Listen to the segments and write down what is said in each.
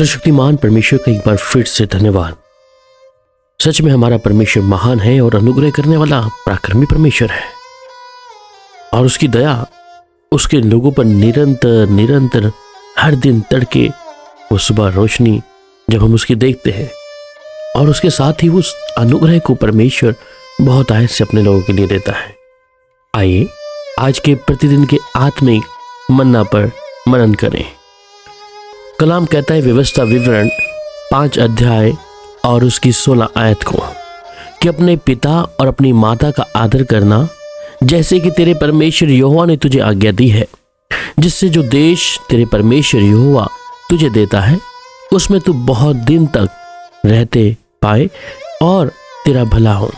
सर्वशक्तिमान परमेश्वर का एक बार फिर से धन्यवाद। सच में हमारा परमेश्वर महान है और अनुग्रह करने वाला पराक्रमी परमेश्वर है, और उसकी दया उसके लोगों पर निरंतर निरंतर हर दिन तड़के वो सुबह रोशनी जब हम उसकी देखते हैं, और उसके साथ ही उस अनुग्रह को परमेश्वर बहुत आयत से अपने लोगों के लिए देता है। आइए आज के प्रतिदिन के आत्मिक मन्ना पर मनन करें। कलाम कहता है व्यवस्था विवरण 5 अध्याय और उसकी 16 आयत को कि अपने पिता और अपनी माता का आदर करना, जैसे कि तेरे परमेश्वर यहोवा ने तुझे आज्ञा दी है, जिससे जो देश तेरे परमेश्वर यहोवा तुझे देता है उसमें तू बहुत दिन तक रहते पाए और तेरा भला हो।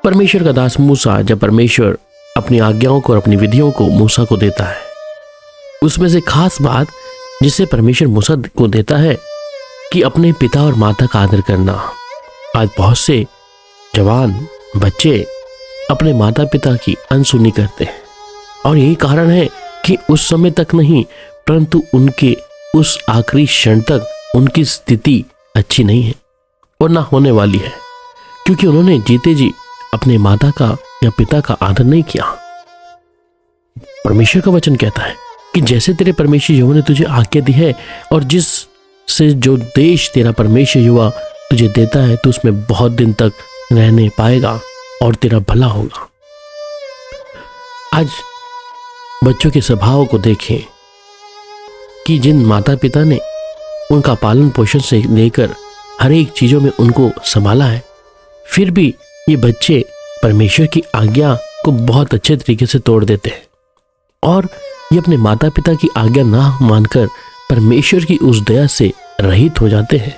परमेश्वर का दास मूसा, जब परमेश्वर अपनी आज्ञाओं को और अपनी विधियों को मूसा को देता है, उसमें से खास बात जिसे परमेश्वर मूसा को देता है कि अपने पिता और माता का आदर करना। आज बहुत से जवान बच्चे अपने माता पिता की अनसुनी करते हैं, और यही कारण है कि उस समय तक नहीं परंतु उनके उस आखिरी क्षण तक उनकी स्थिति अच्छी नहीं है और ना होने वाली है, क्योंकि उन्होंने जीते जी अपने माता का या पिता का आदर नहीं किया। परमेश्वर का वचन कहता है कि जैसे तेरे परमेश्वर यहोवा ने तुझे आज्ञा दी है और जिस से जो देश तेरा परमेश्वर यहोवा तुझे देता है तो उसमें बहुत दिन तक रहने पाएगा और तेरा भला होगा। आज बच्चों के स्वभाव को देखें कि जिन माता पिता ने उनका पालन पोषण से लेकर हर एक चीजों में उनको संभाला है, फिर भी ये बच्चे परमेश्वर की आज्ञा को बहुत अच्छे तरीके से तोड़ देते हैं और ये अपने माता पिता की आज्ञा ना मानकर परमेश्वर की उस दया से रहित हो जाते हैं।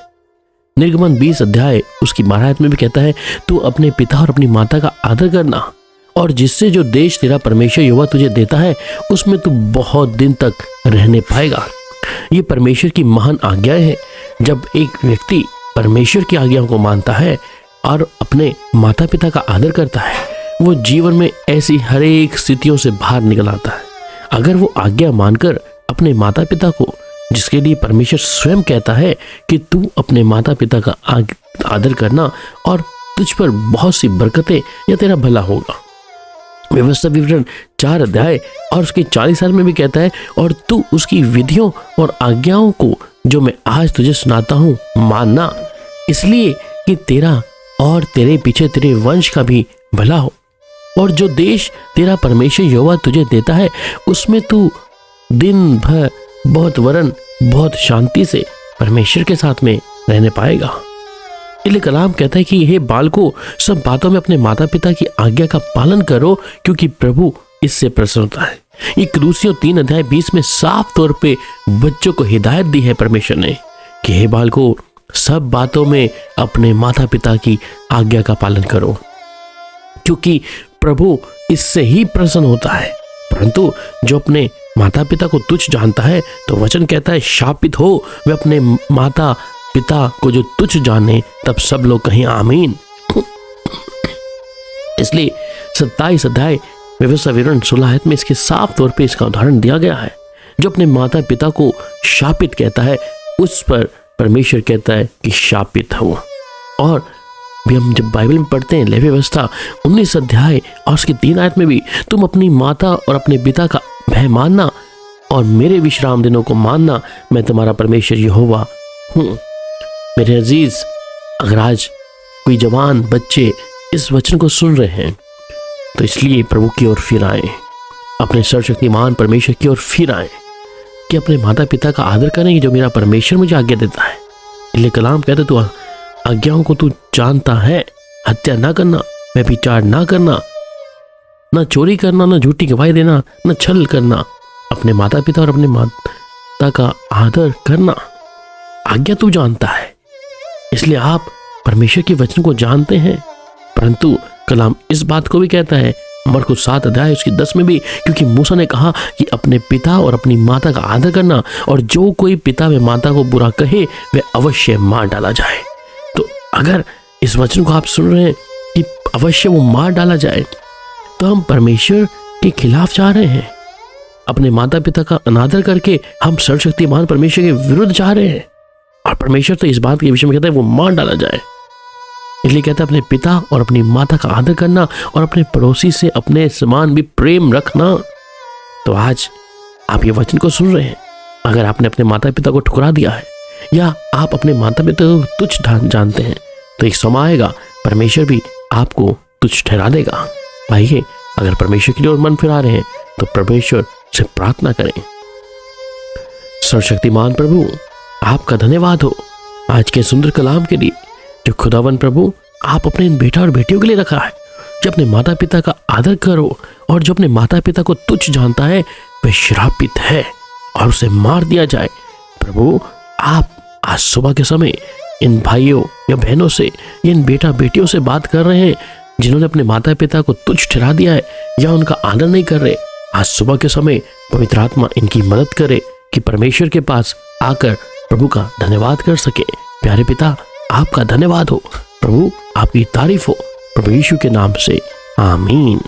निर्गमन 20 अध्याय उसकी 12 आयत में भी कहता है, तू अपने पिता और अपनी माता का आदर करना, और जिससे जो देश तेरा परमेश्वर यहोवा तुझे देता है उसमें तू बहुत दिन तक रहने पाएगा। ये परमेश्वर की महान आज्ञाएं हैं। जब एक व्यक्ति परमेश्वर की आज्ञाओं को मानता है और अपने माता पिता का आदर करता है, वो जीवन में ऐसी हर एक स्थितियों से बाहर निकल आता है। अगर वो आज्ञा मानकर अपने माता पिता को, जिसके लिए परमेश्वर स्वयं कहता है कि तू अपने माता पिता का आदर करना और तुझ पर बहुत सी बरकतें या तेरा भला होगा। व्यवस्था विवरण 4 अध्याय और उसके 40 साल में भी कहता है, और तू उसकी विधियों और आज्ञाओं को जो मैं आज तुझे सुनाता हूँ मानना, इसलिए कि तेरा और तेरे पीछे तेरे वंश का भी भला हो। और जो देश तेरा परमेश्वर यहोवा तुझे देता है उसमें तू दिन भर बहुत शांति से परमेश्वर के साथ में रहने पाएगा। इसलिए कलाम कहता है कि हे बालकों, सब बातों में अपने माता पिता की आज्ञा का पालन करो, क्योंकि प्रभु इससे प्रसन्न होता है। ये कुलुस्सियों 3 अध्याय 20 में साफ तौर पे बच्चों को हिदायत दी है परमेश्वर ने कि हे बालकों, सब बातों में अपने माता पिता की आज्ञा का पालन करो, क्योंकि प्रभु इससे ही प्रसन्न होता है। परंतु जो अपने माता पिता को तुच्छ जानता है, तो वचन कहता है शापित हो वे अपने माता पिता को जो तुच्छ जाने, तब सब लोग कहें आमीन। इसलिए 27 अध्याय व्यवस्था विवरण 16 आयत में इसके साफ तौर पे इसका उदाहरण दिया गया है। जो अपने माता पिता को शापित कहता है उस पर परमेश्वर कहता है कि शापित हो। और भी हम जब बाइबल में पढ़ते हैं लेवी व्यवस्था 19 अध्याय और उसकी 3 आयत में भी, तुम अपनी माता और अपने पिता का भय मानना और मेरे विश्राम दिनों को मानना, मैं तुम्हारा परमेश्वर यहोवा हूँ। मेरे अजीज, अगर आज कोई जवान बच्चे इस वचन को सुन रहे हैं तो इसलिए प्रभु की ओर फिर आए, अपने सर्वशक्तिमान परमेश्वर की ओर फिर आए कि अपने माता पिता का आदर करें जो मेरा परमेश्वर मुझे आज्ञा देता है। इसलिए कलाम कहते तू आज्ञाओं को तू जानता है, हत्या ना करना, व्यभिचार ना करना, ना चोरी करना, ना झूठी गवाही देना, ना छल करना, अपने माता पिता और अपने माता का आदर करना, आज्ञा तू जानता है। इसलिए आप परमेश्वर के वचन को जानते हैं। परंतु कलाम इस बात को भी कहता है मरकुस 7 अध्याय उसकी 10 में भी, क्योंकि मूसा ने कहा कि अपने पिता और अपनी माता का आदर करना, और जो कोई पिता व माता को बुरा कहे वह अवश्य मार डाला जाए। तो अगर इस वचन को आप सुन रहे हैं कि अवश्य वो मार डाला जाए, तो हम परमेश्वर के खिलाफ जा रहे हैं। अपने माता पिता का अनादर करके हम सर्वशक्तिमान परमेश्वर के विरुद्ध जा रहे हैं। और परमेश्वर तो इस बात के विषय में कहता है वो मार डाला जाए। इसलिए कहता है अपने पिता और अपनी माता का आदर करना और अपने पड़ोसी से अपने समान भी प्रेम रखना। तो आज आप ये वचन को सुन रहे हैं, अगर आपने अपने माता पिता को ठुकरा दिया है या आप अपने माता पिता को तुच्छ जानते हैं, तो एक समय आएगा परमेश्वर भी आपको तुच्छ ठहरा देगा। आइए, अगर परमेश्वर की ओर मन फिरा रहे हैं तो परमेश्वर से प्रार्थना करें। सर्वशक्तिमान प्रभु, आपका धन्यवाद हो आज के सुंदर कलाम के लिए, जो खुदावन प्रभु आप अपने इन बेटा और बेटियों के लिए रखा है, जो अपने माता पिता का आदर करो और जो अपने माता पिता को तुच्छ जानता है वह श्रापित है और उसे मार दिया जाए। प्रभु, आप आज सुबह के समय इन भाइयों या बहनों से, इन बेटा बेटियों से बात कर रहे हैं जिन्होंने अपने माता पिता को तुच्छ ठहरा दिया है या उनका आदर नहीं कर रहे। आज सुबह के समय पवित्र आत्मा इनकी मदद करे कि परमेश्वर के पास आकर प्रभु का धन्यवाद कर सके। प्यारे पिता, आपका धन्यवाद हो प्रभु, आपकी तारीफ हो प्रभु यीशु के नाम से, आमीन।